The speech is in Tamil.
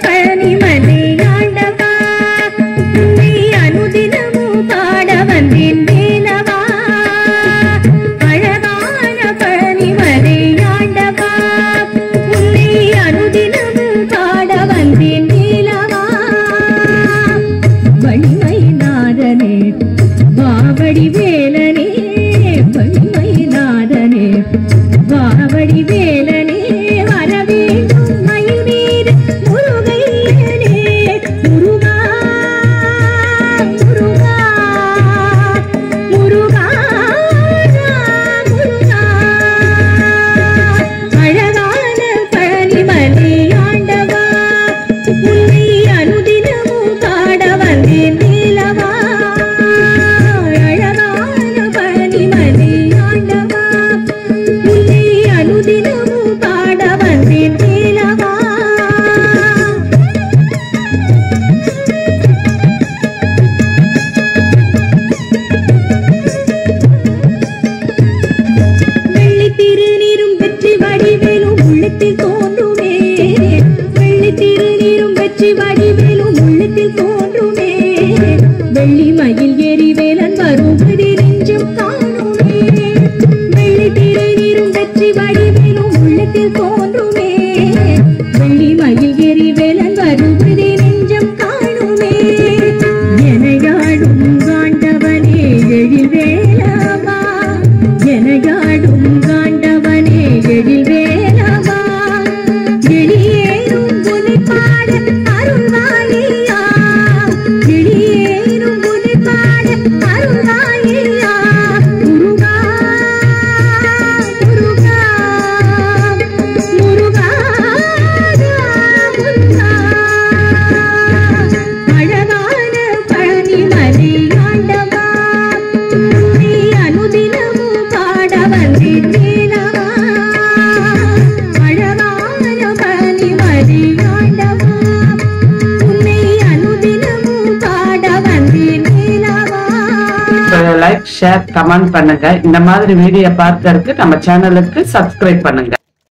பழனிமலை ஆண்டவா உன்னை அனுதினமும் பாட வந்தேன் வேலவா அழகான பழனிமலை ஆண்டவா உன்னை அனுதினமும் பாட வந்தேன் வேலவா வள்ளிமயிலாதனே வாவடி வேலனே வள்ளிமயிலாதனே வாவடி வேலனே வரவேண்டும் மயிலீர் முருகையனே முருகா முருகா முருகா முருகா அழகான பழனிமலை ஆண்டவா உன்னை அனுதினமும் பாட வந்தேன் வேலவா அழகான பழனிமலை ஆண்டவா உன்னை அனுதினமும் பாட வந்தேன் வேலவா வெள்ளி திருநீரும் வெற்றி வடிவேலும் உள்ளத்தில் தோன்றுமே வெள்ளி திருநீரும் வெற்றி வடிவேலும் உள்ளத்தில் தோன்றுமே வெள்ளி மயில் எரிவேலன் வருவதி நெஞ்சம் காணுமே வெள்ளி திருநீரும் வெற்றி வடிவேலும் உள்ளத்தில் தோன்றுமே வெள்ளி மயில் எரிவேலன் வருவதி நெஞ்சம் காணுமே எனையாடும் காண்டவனே எழில் வேலவா எனையாடும் காண்டவனே எழில் வேலவா எளியேறும் புலி பாட அருள்வாயியா எளியேறும் புலி பாட அருள்வாயியா முருகா முருகா முருகா முருகா அழகான பழனிமலை ஆண்டவா உன்னை அனுதினமும் பாட வந்தேன் வேலவா அழகான பழனிமலை ஆண்டவா உன்னை அனுதினமும் பாட வந்தேன் வேலவா லைக் ஷேர் கமெண்ட் பண்ணுங்க. இந்த மாதிரி வீடியோ பார்க்கறதுக்கு நம்ம சேனலுக்கு சப்ஸ்கிரைப் பண்ணுங்க.